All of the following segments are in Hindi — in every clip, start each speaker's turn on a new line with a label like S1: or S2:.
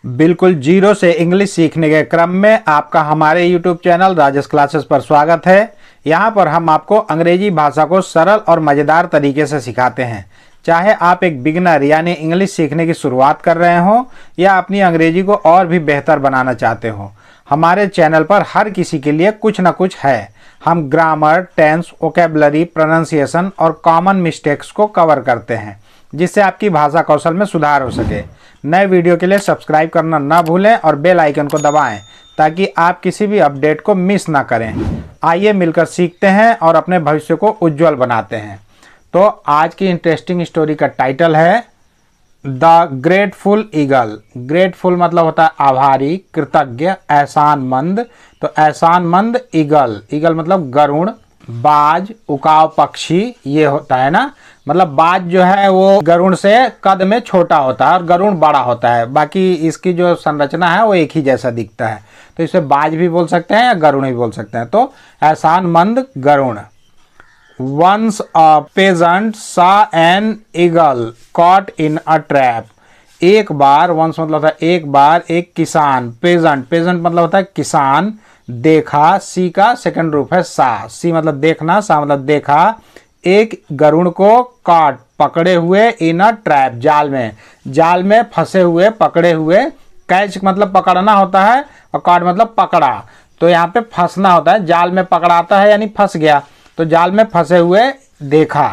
S1: बिल्कुल जीरो से इंग्लिश सीखने के क्रम में आपका हमारे YouTube चैनल राजेश क्लासेस पर स्वागत है। यहाँ पर हम आपको अंग्रेजी भाषा को सरल और मज़ेदार तरीके से सिखाते हैं। चाहे आप एक बिगिनर यानी इंग्लिश सीखने की शुरुआत कर रहे हो या अपनी अंग्रेजी को और भी बेहतर बनाना चाहते हो, हमारे चैनल पर हर किसी के लिए कुछ न कुछ है। हम ग्रामर, टेंस, वोकैबुलरी, प्रोनाउंसिएशन और कॉमन मिस्टेक्स को कवर करते हैं, जिससे आपकी भाषा कौशल में सुधार हो सके। नए वीडियो के लिए सब्सक्राइब करना ना भूलें और बेल आइकन को दबाएं ताकि आप किसी भी अपडेट को मिस ना करें। आइए मिलकर सीखते हैं और अपने भविष्य को उज्जवल बनाते हैं। तो आज की इंटरेस्टिंग स्टोरी का टाइटल है द ग्रेटफुल ईगल। ग्रेटफुल मतलब होता है आभारी, कृतज्ञ, एहसानमंद। तो एहसानमंद ईगल, ईगल मतलब गरुड़, बाज, उकाव पक्षी, ये होता है ना। मतलब बाज जो है वो गरुड़ से कद में छोटा होता है और गरुड़ बड़ा होता है। बाकी इसकी जो संरचना है वो एक ही जैसा दिखता है, तो इसे बाज भी बोल सकते हैं या गरुड़ भी बोल सकते हैं। तो एहसानमंद Garuda. Once a peasant saw an eagle caught in a trap। एक बार, once मतलब होता है एक बार, एक किसान, पेजेंट मतलब होता है किसान, देखा, सी का सेकंड रूप है सा, सी मतलब देखना, सा मतलब देखा, एक गरुड़ को काट पकड़े हुए इन अ ट्रैप, जाल में फंसे हुए, पकड़े हुए। कैच मतलब पकड़ना होता है और काट मतलब पकड़ा, तो यहाँ पे फंसना होता है। जाल में पकड़ाता है यानी फंस गया, तो जाल में फंसे हुए देखा।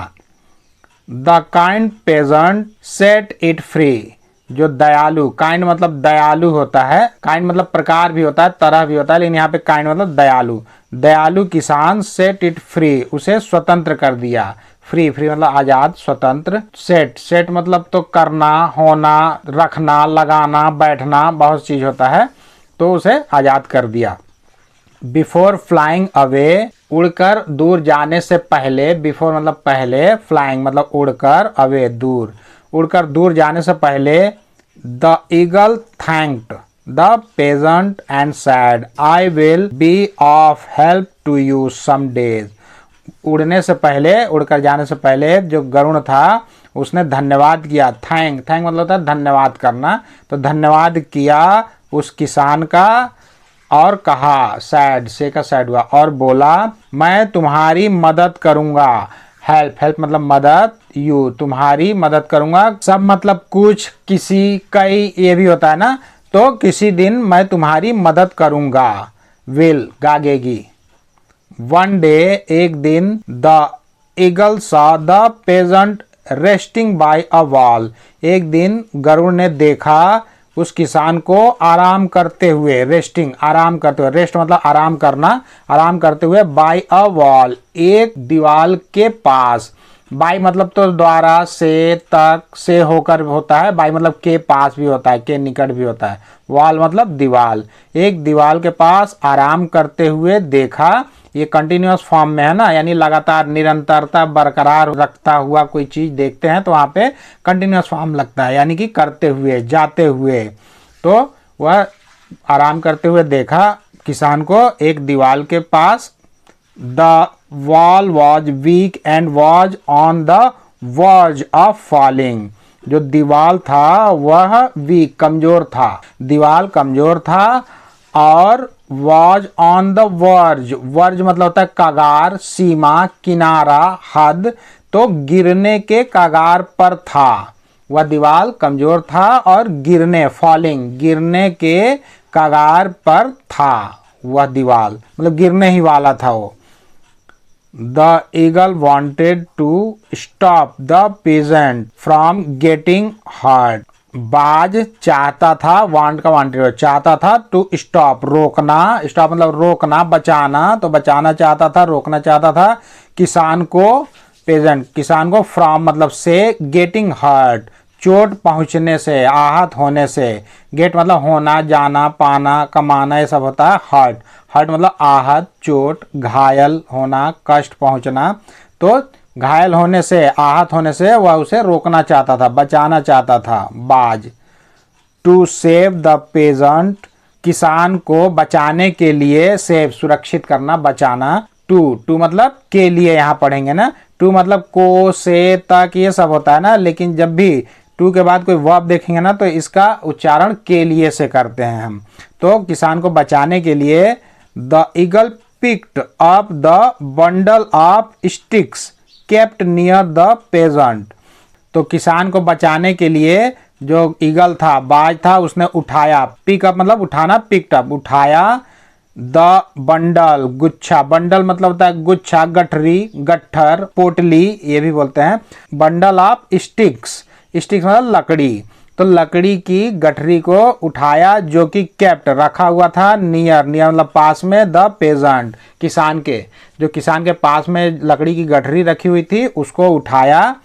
S1: The kind peasant set it free. जो दयालु, काइंड मतलब दयालु होता है, काइंड मतलब प्रकार भी होता है, तरह भी होता है, लेकिन यहाँ पे काइंड मतलब दयालु। दयालु किसान सेट इट फ्री, उसे स्वतंत्र कर दिया। फ्री मतलब आजाद, स्वतंत्र। सेट मतलब तो करना, होना, रखना, लगाना, बैठना, बहुत चीज होता है, तो उसे आजाद कर दिया। बिफोर फ्लाइंग अवे, उड़कर दूर जाने से पहले, बिफोर मतलब पहले, फ्लाइंग मतलब उड़कर, अवे दूर, उड़कर दूर जाने से पहले। The eagle thanked the peasant and said I will be of help to you some days. उड़ने से पहले, उड़कर जाने से पहले जो गरुड़ था उसने धन्यवाद किया। थैंक मतलब होता है धन्यवाद करना, तो धन्यवाद किया उस किसान का और कहा, सैड से का सैड हुआ, और बोला मैं तुम्हारी मदद करूंगा। हेल्प मतलब मदद, यू तुम्हारी मदद करूंगा। सब मतलब कुछ, किसी, कई, ये भी होता है ना। तो किसी दिन मैं तुम्हारी मदद करूंगा। विल गागेगी। वन डे एक दिन, the eagle saw the peasant resting by a wall. एक दिन गरुड़ ने देखा उस किसान को आराम करते हुए, रेस्टिंग आराम करते हुए, रेस्ट मतलब आराम करना, आराम करते हुए, बाय अ वॉल एक दीवाल के पास। बाय मतलब तो द्वारा, से, तक, से होकर होता है। बाय मतलब के पास भी होता है, के निकट भी होता है। वॉल मतलब दीवाल। एक दीवाल के पास आराम करते हुए देखा। ये कंटिन्यूअस फॉर्म में है ना, यानी लगातार, निरंतरता बरकरार रखता हुआ कोई चीज देखते हैं तो वहां पे कंटिन्यूअस फॉर्म लगता है, यानी कि करते हुए, जाते हुए। तो वह आराम करते हुए देखा किसान को एक दीवार के पास। The wall was weak and was on the verge of falling. जो दीवार था वह वीक कमजोर था, दीवार कमजोर था, और was on the verge, verge मतलब होता है कगार, सीमा, किनारा, हद, तो गिरने के कगार पर था। वह दीवार कमजोर था और गिरने, फॉलिंग, गिरने के कगार पर था। वह दीवार मतलब गिरने ही वाला था वो। The eagle wanted to stop the peasant from getting hurt. बाज चाहता था, वांट का वांटेड चाहता था, टू स्टॉप रोकना, स्टॉप मतलब रोकना, बचाना, तो बचाना चाहता था, रोकना चाहता था किसान को, पेजेंट किसान को, फ्रॉम मतलब से, गेटिंग हर्ट चोट पहुंचने से, आहत होने से। गेट मतलब होना, जाना, पाना, कमाना, ये सब होता है। हर्ट मतलब आहत, चोट, घायल होना, कष्ट पहुंचना। तो घायल होने से, आहत होने से वह उसे रोकना चाहता था, बचाना चाहता था। बाज। टू सेव द पेजेंट, किसान को बचाने के लिए, सेव सुरक्षित करना, बचाना। टू मतलब के लिए, यहाँ पढ़ेंगे ना। टू मतलब को, से, तक, ये सब होता है ना, लेकिन जब भी टू के बाद कोई वर्ब देखेंगे ना तो इसका उच्चारण के लिए से करते हैं हम। तो किसान को बचाने के लिए the eagle picked up the bundle of sticks kept near the peasant. तो किसान को बचाने के लिए जो ईगल था, बाज था, उसने उठाया, पिकअप मतलब उठाना, पिकअप उठाया, द बंडल गुच्छा, बंडल मतलब होता है गुच्छा, गठरी, गट्ठर, पोटली ये भी बोलते हैं, बंडल ऑफ स्टिक्स, स्टिक्स मतलब लकड़ी, तो लकड़ी की गठरी को उठाया जो कि केप्ट रखा हुआ था, नियर, नियर मतलब पास में, द पेजेंट किसान के, जो किसान के पास में लकड़ी की गठरी रखी हुई थी उसको उठाया।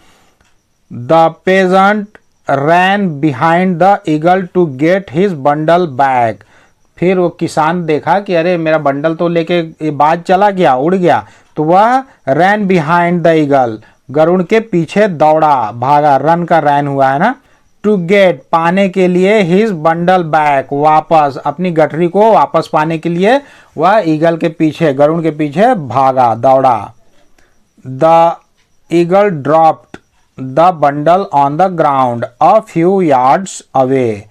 S1: The peasant ran behind the eagle to get his bundle back. फिर वो किसान देखा कि अरे मेरा बंडल तो लेके बाज चला गया, उड़ गया, तो वह रैन बिहाइंड द ईगल, गरुड़ के पीछे दौड़ा, भागा, रन का रैन हुआ है ना, टू गेट पाने के लिए, हिज बंडल बैक वापस, अपनी गठरी को वापस पाने के लिए वह ईगल के पीछे, गरुड़ के पीछे भागा, दौड़ा। The eagle dropped the bundle on the ground a few yards away.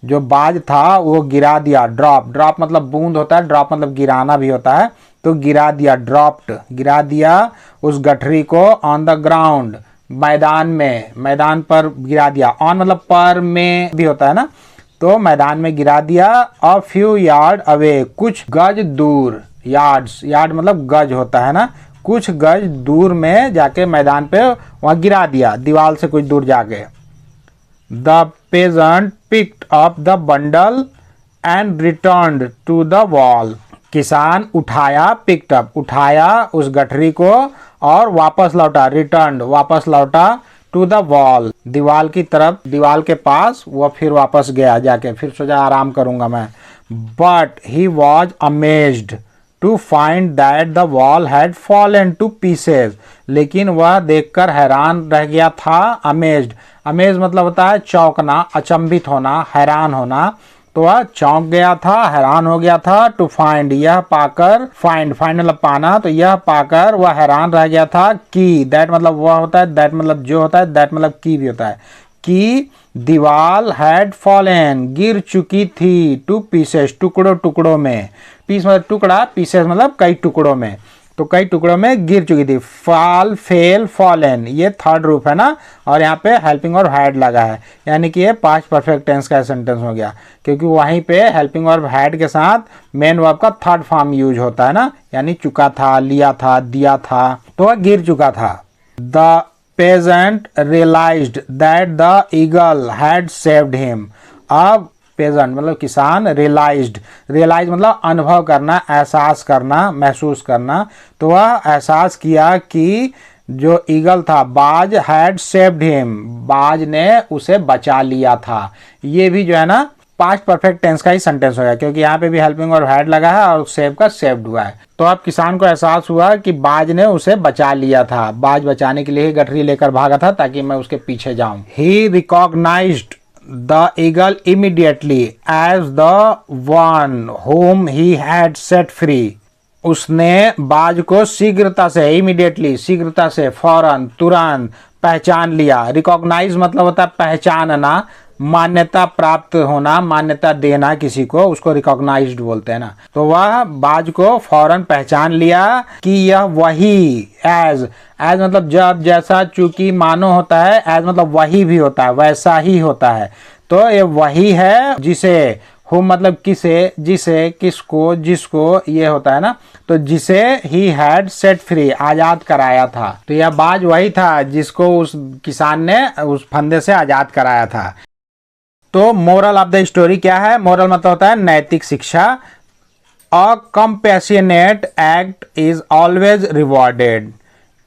S1: जो बाज था वो गिरा दिया, ड्रॉप, ड्रॉप मतलब बूंद होता है, ड्रॉप मतलब गिराना भी होता है, तो गिरा दिया, ड्रॉप्ड, गिरा दिया उस गठरी को, ऑन द ग्राउंड मैदान में, मैदान पर गिरा दिया, ऑन मतलब पर में भी होता है ना, तो मैदान में गिरा दिया। अ फ्यू यार्ड अवे, कुछ गज दूर, यार्ड्स, यार्ड मतलब गज होता है ना, कुछ गज दूर में जाके मैदान पे वहां गिरा दिया, दीवार से कुछ दूर जाके। The peasant picked up the bundle and returned to the wall. किसान उठाया, पिक्ड अप उठाया उस गठरी को और वापस लौटा, रिटर्न वापस लौटा, टू द वॉल दीवाल की तरफ, दीवाल के पास वो फिर वापस गया जाके, फिर सोचा आराम करूंगा मैं। But he was amazed to find that the wall had fallen to pieces. लेकिन वह देखकर हैरान रह गया था, अमेज्ड, अमेज मतलब होता है चौंकना, अचंभित होना, हैरान होना, तो वह चौंक गया था, हैरान हो गया था। टू फाइंड यह पाकर, फाइंड, फाइंड मतलब पाना, तो यह पाकर वह हैरान रह गया था कि, दैट मतलब वह होता है, दैट मतलब जो होता है, दैट मतलब की भी होता है, कि दीवाल हैड फॉलन गिर चुकी थी, टू पीसेस टुकड़ों टुकड़ों में, पीस मतलब टुकड़ा, पीसेस मतलब कई टुकड़ों में, तो कई टुकड़ों में गिर चुकी थी। फॉल, फेल, फॉलन ये थर्ड रूप है ना, और यहाँ पे हेल्पिंग और हैड लगा है, यानी कि ये पास्ट परफेक्ट टेंस का सेंटेंस हो गया, क्योंकि वहीं पे हेल्पिंग और हैड के साथ मेन वर्ब का थर्ड फॉर्म यूज होता है ना, यानी चुका था, लिया था, दिया था, तो वह गिर चुका था। The peasant realised that the eagle had saved him. अब पेजेंट मतलब किसान, रियलाइज्ड, रियलाइज मतलब अनुभव करना, एहसास करना, महसूस करना, तो वह एहसास किया कि जो ईगल था, बाज, हैड सेव्ड हिम, बाज ने उसे बचा लिया था। ये भी जो है ना पास्ट परफेक्ट टेंस का ही सेंटेंस हो गया, क्योंकि यहाँ पे भी हेल्पिंग और हैड लगा है और सेव का सेव्ड हुआ है। तो अब किसान को एहसास हुआ कि बाज ने उसे बचा लिया था, बाज बचाने के लिए ही गठरी लेकर भागा था ताकि मैं उसके पीछे जाऊं। ही recognised the eagle immediately as the one whom he had set free। उसने बाज को शीघ्रता से, इमीडिएटली शीघ्रता से, फौरन, तुरंत पहचान लिया। रिकॉग्नाइज मतलब होता है पहचानना, मान्यता प्राप्त होना, मान्यता देना किसी को, उसको रिकॉग्नाइज्ड बोलते हैं ना। तो वह बाज को फौरन पहचान लिया कि यह वही, एज, एज मतलब जब, जैसा, चूंकि, मानो होता है, एज मतलब वही भी होता है, वैसा ही होता है, तो ये वही है जिसे, हो मतलब किसे, जिसे, किसको, जिसको, ये होता है ना, तो जिसे ही हैड सेट फ्री आजाद कराया था। तो यह बाज वही था जिसको उस किसान ने उस फंदे से आजाद कराया था। तो मोरल ऑफ द स्टोरी क्या है? मोरल मतलब होता है नैतिक शिक्षा। A compassionate act is always rewarded.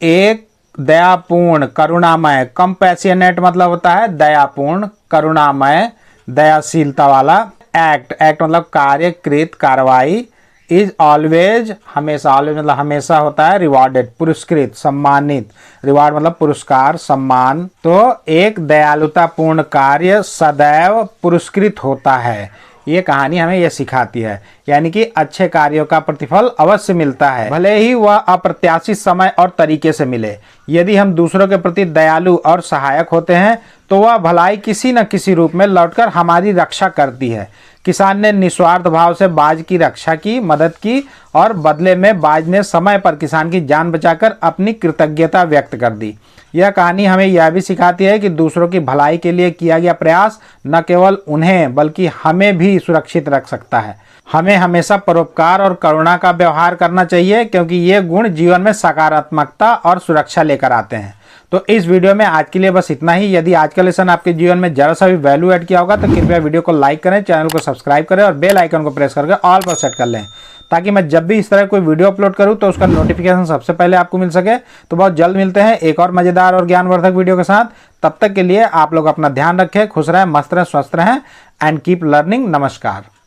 S1: एक दयापूर्ण, करुणामय, कंपैशनेट मतलब होता है दयापूर्ण, करुणामय, दयाशीलता वाला। एक्ट, एक्ट मतलब कार्य, कृत, कार्रवाई। इज ऑलवेज हमेशा, ऑलवेज मतलब हमेशा होता है, रिवॉर्डेड पुरस्कृत, सम्मानित। रिवॉर्ड मतलब पुरस्कार, सम्मान। तो एक दयालुतापूर्ण कार्य सदैव पुरस्कृत होता है। ये कहानी हमें ये सिखाती है, यानी कि अच्छे कार्यों का प्रतिफल अवश्य मिलता है, भले ही वह अप्रत्याशित समय और तरीके से मिले। यदि हम दूसरों के प्रति दयालु और सहायक होते हैं तो वह भलाई किसी न किसी रूप में लौटकर हमारी रक्षा करती है। किसान ने निस्वार्थ भाव से बाज की रक्षा की, मदद की और बदले में बाज ने समय पर किसान की जान बचाकर अपनी कृतज्ञता व्यक्त कर दी। यह कहानी हमें यह भी सिखाती है कि दूसरों की भलाई के लिए किया गया प्रयास न केवल उन्हें बल्कि हमें भी सुरक्षित रख सकता है। हमें हमेशा परोपकार और करुणा का व्यवहार करना चाहिए, क्योंकि ये गुण जीवन में सकारात्मकता और सुरक्षा लेकर आते हैं। तो इस वीडियो में आज के लिए बस इतना ही। यदि आज का लेसन आपके जीवन में जरा सा भी वैल्यू ऐड किया होगा तो कृपया वीडियो को लाइक करें, चैनल को सब्सक्राइब करें और बेल आइकन को प्रेस करके ऑल पर सेट कर लें, ताकि मैं जब भी इस तरह कोई वीडियो अपलोड करूं तो उसका नोटिफिकेशन सबसे पहले आपको मिल सके। तो बहुत जल्द मिलते हैं एक और मजेदार और ज्ञानवर्धक वीडियो के साथ। तब तक के लिए आप लोग अपना ध्यान रखें, खुश रहें, मस्त रहें, स्वस्थ रहें एंड कीप लर्निंग। नमस्कार।